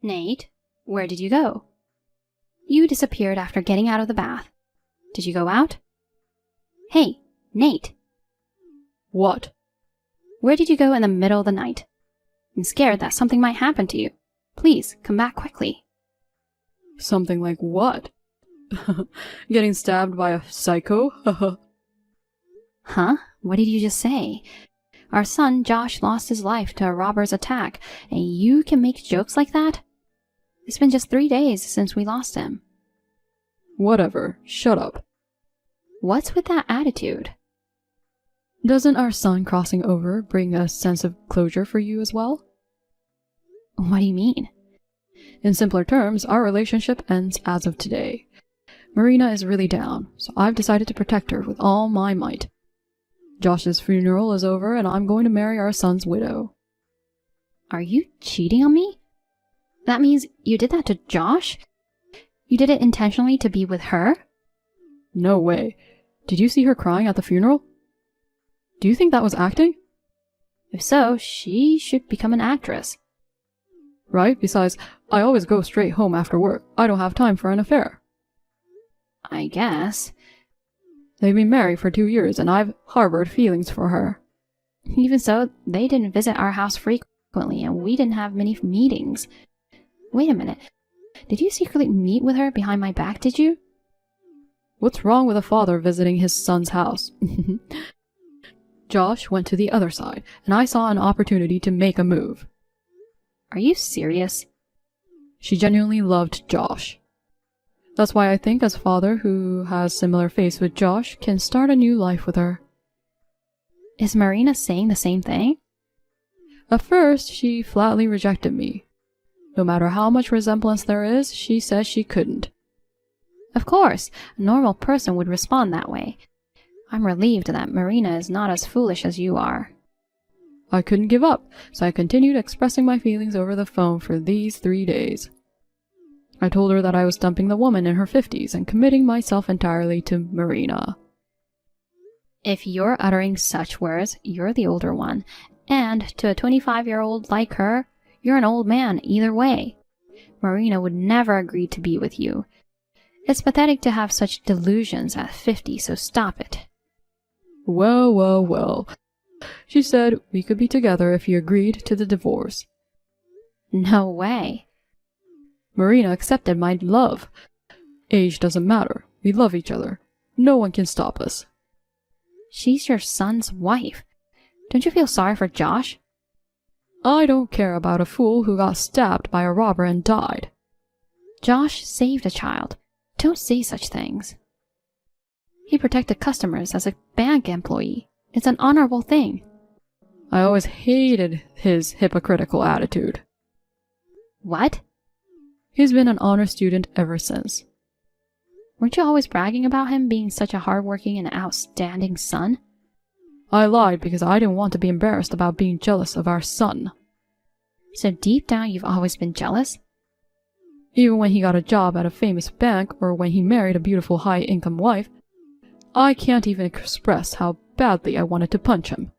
Nate, where did you go? You disappeared after getting out of the bath. Did you go out? Hey, Nate. What? Where did you go in the middle of the night? I'm scared that something might happen to you. Please, come back quickly. Something like what? Getting stabbed by a psycho? Huh? What did you just say? Our son, Josh, lost his life to a robber's attack, and you can make jokes like that? It's been just 3 days since we lost him. Whatever. Shut up. What's with that attitude? Doesn't our son crossing over bring a sense of closure for you as well? What do you mean? In simpler terms, our relationship ends as of today. Marina is really down, so I've decided to protect her with all my might. Josh's funeral is over, and I'm going to marry our son's widow. Are you cheating on me? That means you did that to Josh? You did it intentionally to be with her? No way. Did you see her crying at the funeral? Do you think that was acting? If so, she should become an actress. Right? Besides, I always go straight home after work. I don't have time for an affair. I guess. They've been married for 2 years, and I've harbored feelings for her. Even so, they didn't visit our house frequently, and we didn't have many meetings. Wait a minute. Did you secretly meet with her behind my back, did you? What's wrong with a father visiting his son's house? Josh went to the other side, and I saw an opportunity to make a move. Are you serious? She genuinely loved Josh. That's why I think as father who has similar faith with Josh can start a new life with her. Is Marina saying the same thing? At first, she flatly rejected me. No matter how much resemblance there is, she says she couldn't. Of course, a normal person would respond that way. I'm relieved that Marina is not as foolish as you are. I couldn't give up, so I continued expressing my feelings over the phone for these 3 days. I told her that I was dumping the woman in her 50s and committing myself entirely to Marina. If you're uttering such words, you're the older one, and to a 25-year-old like her, you're an old man either way. Marina would never agree to be with you. It's pathetic to have such delusions at 50, so stop it. Well. She said we could be together if you agreed to the divorce. No way. Marina accepted my love. Age doesn't matter. We love each other. No one can stop us. She's your son's wife. Don't you feel sorry for Josh? I don't care about a fool who got stabbed by a robber and died. Josh saved a child. Don't say such things. He protected customers as a bank employee. It's an honorable thing. I always hated his hypocritical attitude. What? He's been an honor student ever since. Weren't you always bragging about him being such a hardworking and outstanding son? I lied because I didn't want to be embarrassed about being jealous of our son. So deep down you've always been jealous? Even when he got a job at a famous bank or when he married a beautiful high-income wife, I can't even express how badly I wanted to punch him.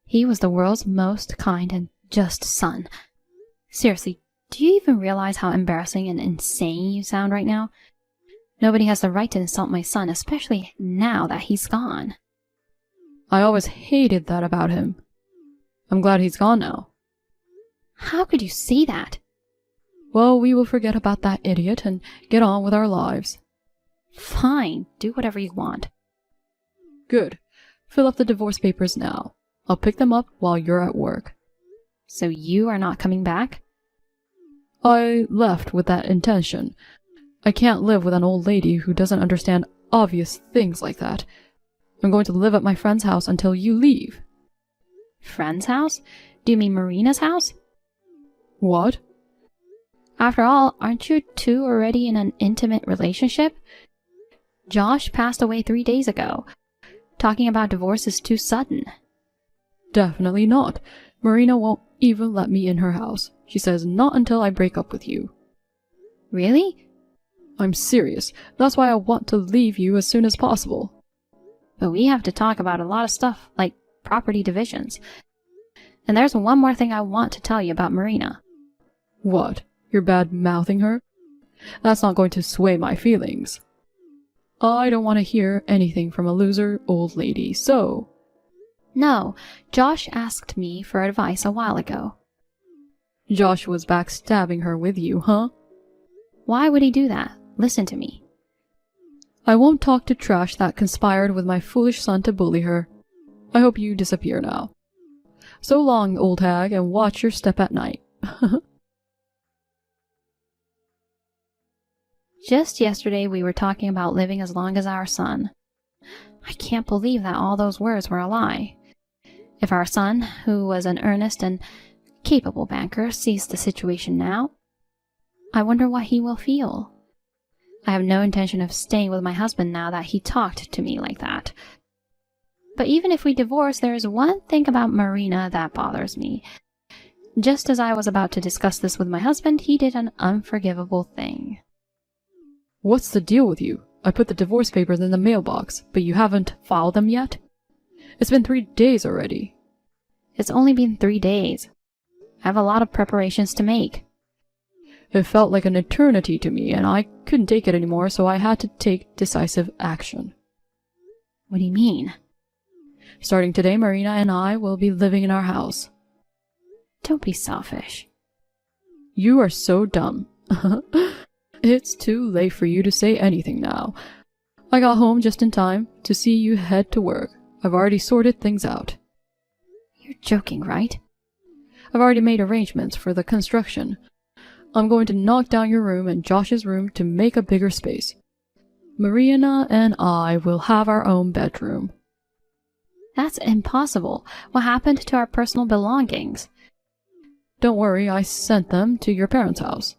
He was the world's most kind and just son. Seriously, do you even realize how embarrassing and insane you sound right now? Nobody has the right to insult my son, especially now that he's gone. I always hated that about him. I'm glad he's gone now. How could you say that? Well, we will forget about that idiot and get on with our lives. Fine, do whatever you want. Good. Fill up the divorce papers now. I'll pick them up while you're at work. So you are not coming back? I left with that intention. I can't live with an old lady who doesn't understand obvious things like that. I'm going to live at my friend's house until you leave. Friend's house? Do you mean Marina's house? What? After all, aren't you two already in an intimate relationship? Josh passed away 3 days ago. Talking about divorce is too sudden. Definitely not. Marina won't even let me in her house. She says not until I break up with you. Really? I'm serious. That's why I want to leave you as soon as possible. But we have to talk about a lot of stuff, like property divisions. And there's one more thing I want to tell you about Marina. What? You're bad-mouthing her? That's not going to sway my feelings. I don't want to hear anything from a loser old lady, so... No, Josh asked me for advice a while ago. Josh was backstabbing her with you, huh? Why would he do that? Listen to me. I won't talk to trash that conspired with my foolish son to bully her. I hope you disappear now. So long, old hag, and watch your step at night. Just yesterday we were talking about living as long as our son. I can't believe that all those words were a lie. If our son, who was an earnest and capable banker, sees the situation now, I wonder what he will feel. I have no intention of staying with my husband now that he talked to me like that. But even if we divorce, there is one thing about Marina that bothers me. Just as I was about to discuss this with my husband, he did an unforgivable thing. What's the deal with you? I put the divorce papers in the mailbox, but you haven't filed them yet? It's been 3 days already. It's only been 3 days. I have a lot of preparations to make. It felt like an eternity to me, and I couldn't take it anymore, so I had to take decisive action. What do you mean? Starting today, Marina and I will be living in our house. Don't be selfish. You are so dumb. It's too late for you to say anything now. I got home just in time to see you head to work. I've already sorted things out. You're joking, right? I've already made arrangements for the construction. I'm going to knock down your room and Josh's room to make a bigger space. Marina and I will have our own bedroom. That's impossible. What happened to our personal belongings? Don't worry, I sent them to your parents' house.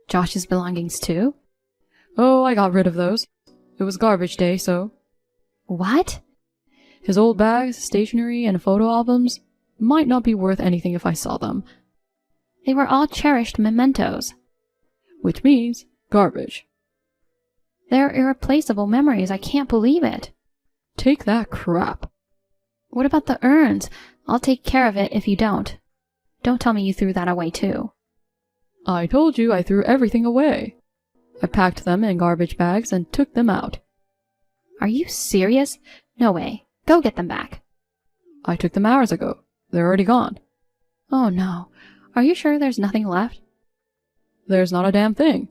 Josh's belongings too? Oh, I got rid of those. It was garbage day, so... What? His old bags, stationery, and photo albums might not be worth anything if I saw them. They were all cherished mementos. Which means garbage. They're irreplaceable memories. I can't believe it. Take that crap. What about the urns? I'll take care of it if you don't. Don't tell me you threw that away too. I told you I threw everything away. I packed them in garbage bags and took them out. Are you serious? No way. Go get them back. I took them hours ago. They're already gone. Oh no. Are you sure there's nothing left? There's not a damn thing.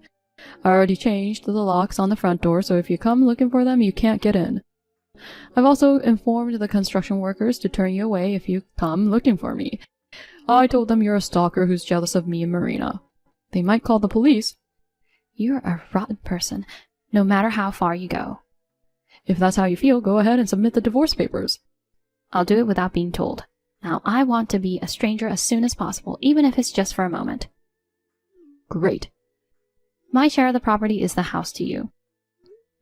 I already changed the locks on the front door, so if you come looking for them, you can't get in. I've also informed the construction workers to turn you away if you come looking for me. I told them you're a stalker who's jealous of me and Marina. They might call the police. You're a rotten person, no matter how far you go. If that's how you feel, go ahead and submit the divorce papers. I'll do it without being told. Now, I want to be a stranger as soon as possible, even if it's just for a moment. Great. My share of the property is the house to you.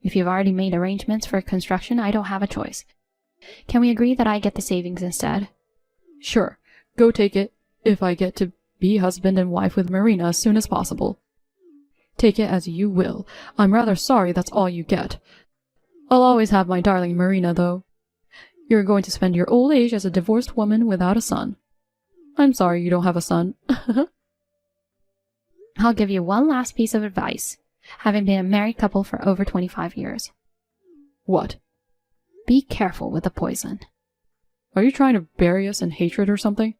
If you've already made arrangements for construction, I don't have a choice. Can we agree that I get the savings instead? Sure. Go take it, if I get to be husband and wife with Marina as soon as possible. Take it as you will. I'm rather sorry that's all you get. I'll always have my darling Marina, though. You're going to spend your old age as a divorced woman without a son. I'm sorry you don't have a son. I'll give you one last piece of advice, having been a married couple for over 25 years. What? Be careful with the poison. Are you trying to bury us in hatred or something?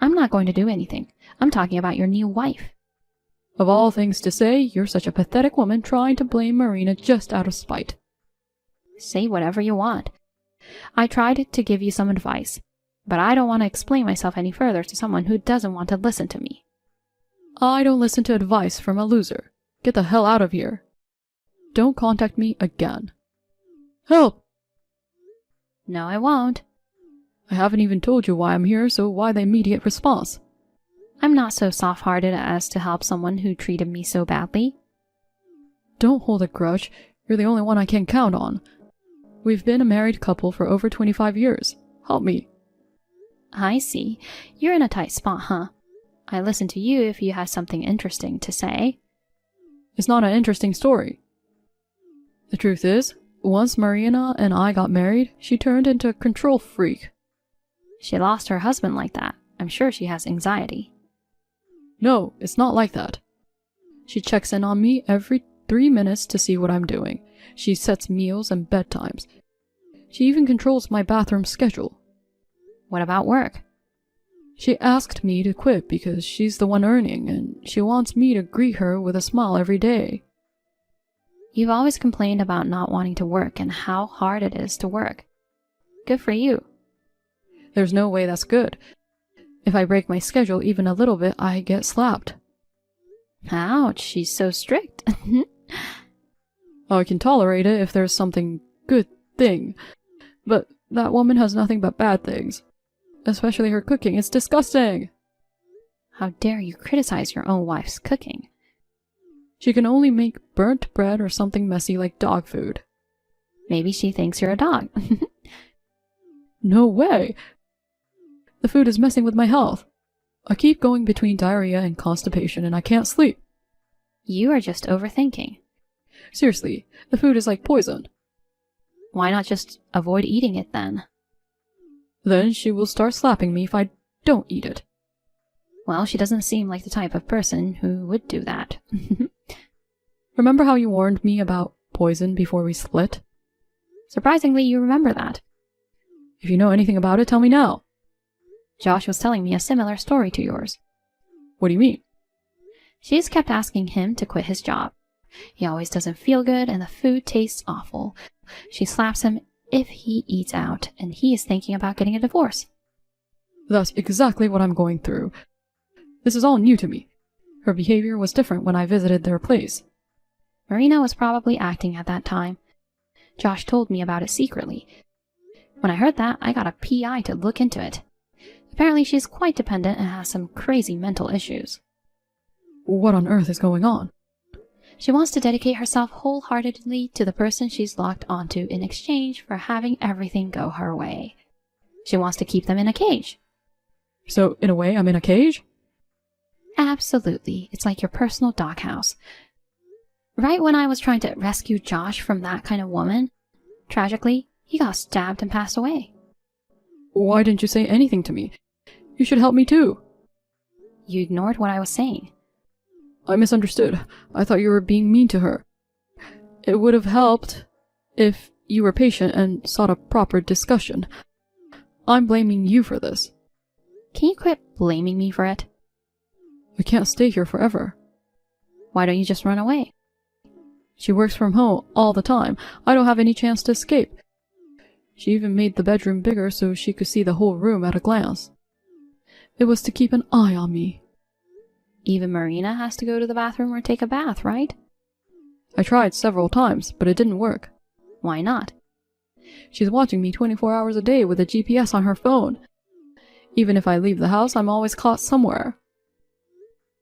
I'm not going to do anything. I'm talking about your new wife. Of all things to say, you're such a pathetic woman trying to blame Marina just out of spite. Say whatever you want. I tried to give you some advice, but I don't want to explain myself any further to someone who doesn't want to listen to me. I don't listen to advice from a loser. Get the hell out of here. Don't contact me again. Help! No, I won't. I haven't even told you why I'm here, so why the immediate response? I'm not so soft-hearted as to help someone who treated me so badly. Don't hold a grudge. You're the only one I can count on. We've been a married couple for over 25 years. Help me. I see. You're in a tight spot, huh? I listen to you if you have something interesting to say. It's not an interesting story. The truth is, once Marina and I got married, she turned into a control freak. She lost her husband like that. I'm sure she has anxiety. No, it's not like that. She checks in on me every 3 minutes to see what I'm doing. She sets meals and bedtimes. She even controls my bathroom schedule. What about work? She asked me to quit because she's the one earning, and she wants me to greet her with a smile every day. You've always complained about not wanting to work and how hard it is to work. Good for you. There's no way that's good. If I break my schedule even a little bit, I get slapped. Ouch, she's so strict. I can tolerate it if there's something good thing, but that woman has nothing but bad things. Especially her cooking. It's disgusting. How dare you criticize your own wife's cooking? She can only make burnt bread or something messy like dog food. Maybe she thinks you're a dog. No way! The food is messing with my health. I keep going between diarrhea and constipation and I can't sleep. You are just overthinking. Seriously, the food is like poison. Why not just avoid eating it then? Then she will start slapping me if I don't eat it. Well, she doesn't seem like the type of person who would do that. Remember how you warned me about poison before we split? Surprisingly, you remember that. If you know anything about it, tell me now. Josh was telling me a similar story to yours. What do you mean? She has kept asking him to quit his job. He always doesn't feel good and the food tastes awful. She slaps him if he eats out, and he is thinking about getting a divorce. That's exactly what I'm going through. This is all new to me. Her behavior was different when I visited their place. Marina was probably acting at that time. Josh told me about it secretly. When I heard that, I got a PI to look into it. Apparently she's quite dependent and has some crazy mental issues. What on earth is going on? She wants to dedicate herself wholeheartedly to the person she's locked onto in exchange for having everything go her way. She wants to keep them in a cage. So, in a way, I'm in a cage? Absolutely. It's like your personal doghouse. Right when I was trying to rescue Josh from that kind of woman, tragically, he got stabbed and passed away. Why didn't you say anything to me? You should help me too. You ignored what I was saying. I misunderstood. I thought you were being mean to her. It would have helped if you were patient and sought a proper discussion. I'm blaming you for this. Can you quit blaming me for it? I can't stay here forever. Why don't you just run away? She works from home all the time. I don't have any chance to escape. She even made the bedroom bigger so she could see the whole room at a glance. It was to keep an eye on me. Even Marina has to go to the bathroom or take a bath, right? I tried several times, but it didn't work. Why not? She's watching me 24 hours a day with a GPS on her phone. Even if I leave the house, I'm always caught somewhere.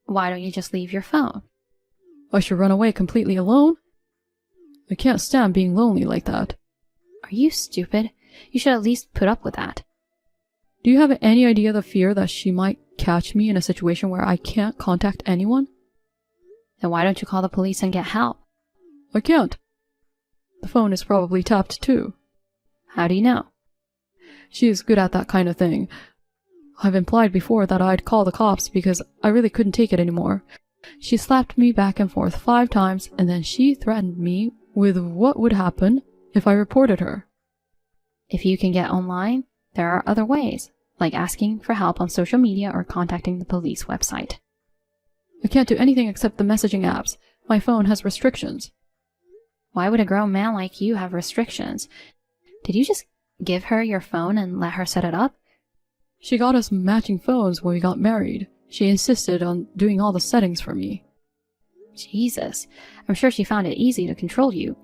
Why don't you just leave your phone? I should run away completely alone? I can't stand being lonely like that. Are you stupid? You should at least put up with that. Do you have any idea the fear that she might catch me in a situation where I can't contact anyone? Then why don't you call the police and get help? I can't. The phone is probably tapped too. How do you know? She is good at that kind of thing. I've implied before that I'd call the cops because I really couldn't take it anymore. She slapped me back and forth 5 times, and then she threatened me with what would happen if I reported her. If you can get online, there are other ways, like asking for help on social media or contacting the police website. I can't do anything except the messaging apps. My phone has restrictions. Why would a grown man like you have restrictions? Did you just give her your phone and let her set it up? She got us matching phones when we got married. She insisted on doing all the settings for me. Jesus, I'm sure she found it easy to control you.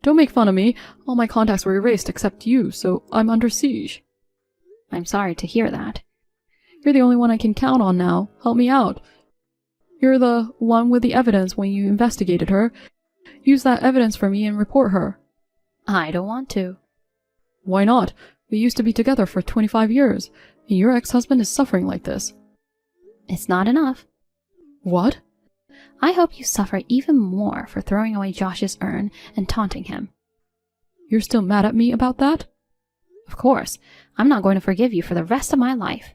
Don't make fun of me. All my contacts were erased except you, so I'm under siege. I'm sorry to hear that. You're the only one I can count on now. Help me out. You're the one with the evidence when you investigated her. Use that evidence for me and report her. I don't want to. Why not? We used to be together for 25 years, and your ex-husband is suffering like this. It's not enough. What? I hope you suffer even more for throwing away Josh's urn and taunting him. You're still mad at me about that? Of course. I'm not going to forgive you for the rest of my life.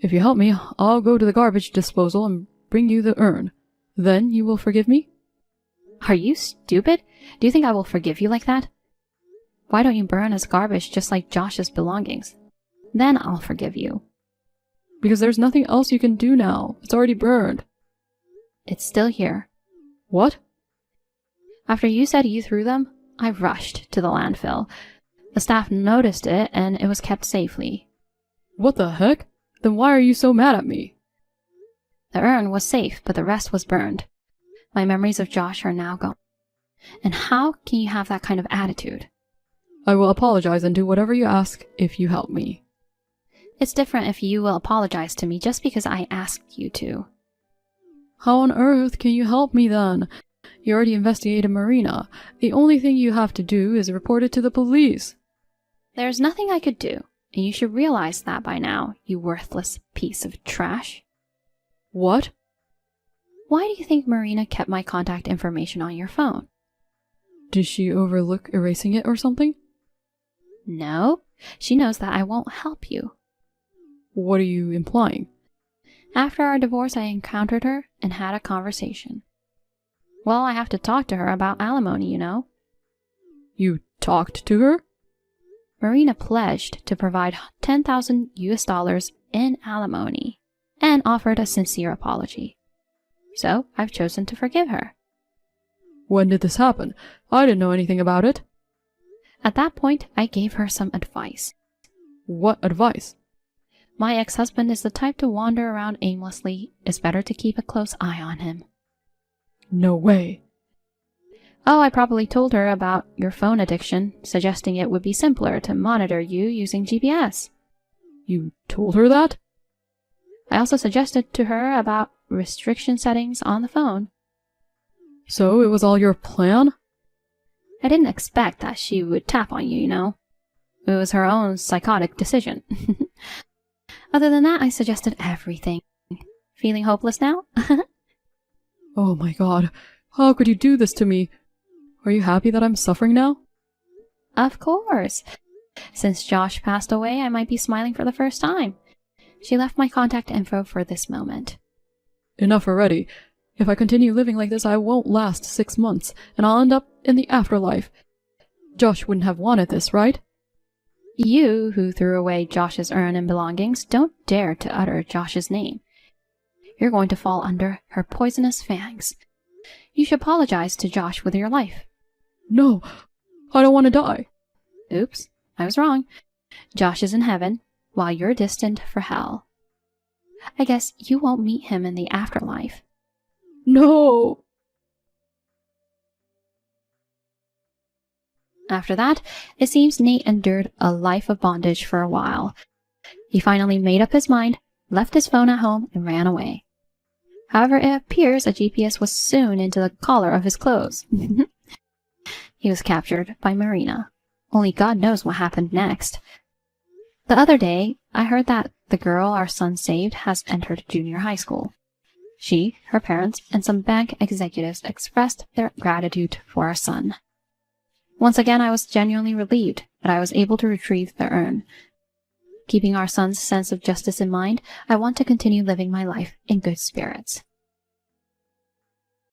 If you help me, I'll go to the garbage disposal and bring you the urn. Then you will forgive me? Are you stupid? Do you think I will forgive you like that? Why don't you burn his garbage just like Josh's belongings? Then I'll forgive you. Because there's nothing else you can do now. It's already burned. It's still here. What? After you said you threw them, I rushed to the landfill. The staff noticed it and it was kept safely. What the heck? Then why are you so mad at me? The urn was safe, but the rest was burned. My memories of Josh are now gone. And how can you have that kind of attitude? I will apologize and do whatever you ask if you help me. It's different if you will apologize to me just because I asked you to. How on earth can you help me then? You already investigated Marina. The only thing you have to do is report it to the police. There's nothing I could do, and you should realize that by now, you worthless piece of trash. What? Why do you think Marina kept my contact information on your phone? Did she overlook erasing it or something? No, she knows that I won't help you. What are you implying? After our divorce, I encountered her and had a conversation. Well, I have to talk to her about alimony, you know. You talked to her? Marina pledged to provide $10,000 in alimony and offered a sincere apology. So I've chosen to forgive her. When did this happen? I didn't know anything about it. At that point, I gave her some advice. What advice? My ex-husband is the type to wander around aimlessly. It's better to keep a close eye on him. No way. Oh, I probably told her about your phone addiction, suggesting it would be simpler to monitor you using GPS. You told her that? I also suggested to her about restriction settings on the phone. So it was all your plan? I didn't expect that she would tap on you, you know. It was her own psychotic decision. Other than that, I suggested everything. Feeling hopeless now? Oh my god, how could you do this to me? Are you happy that I'm suffering now? Of course. Since Josh passed away, I might be smiling for the first time. She left my contact info for this moment. Enough already. If I continue living like this, I won't last 6 months, and I'll end up in the afterlife. Josh wouldn't have wanted this, right? You, who threw away Josh's urn and belongings, don't dare to utter Josh's name. You're going to fall under her poisonous fangs. You should apologize to Josh with your life. No, I don't want to die. Oops, I was wrong. Josh is in heaven, while you're destined for hell. I guess you won't meet him in the afterlife. No! After that, it seems Nate endured a life of bondage for a while. He finally made up his mind, left his phone at home, and ran away. However, it appears a GPS was sewn into the collar of his clothes. He was captured by Marina. Only God knows what happened next. The other day, I heard that the girl our son saved has entered junior high school. She, her parents, and some bank executives expressed their gratitude for our son. Once again, I was genuinely relieved that I was able to retrieve the urn. Keeping our son's sense of justice in mind, I want to continue living my life in good spirits.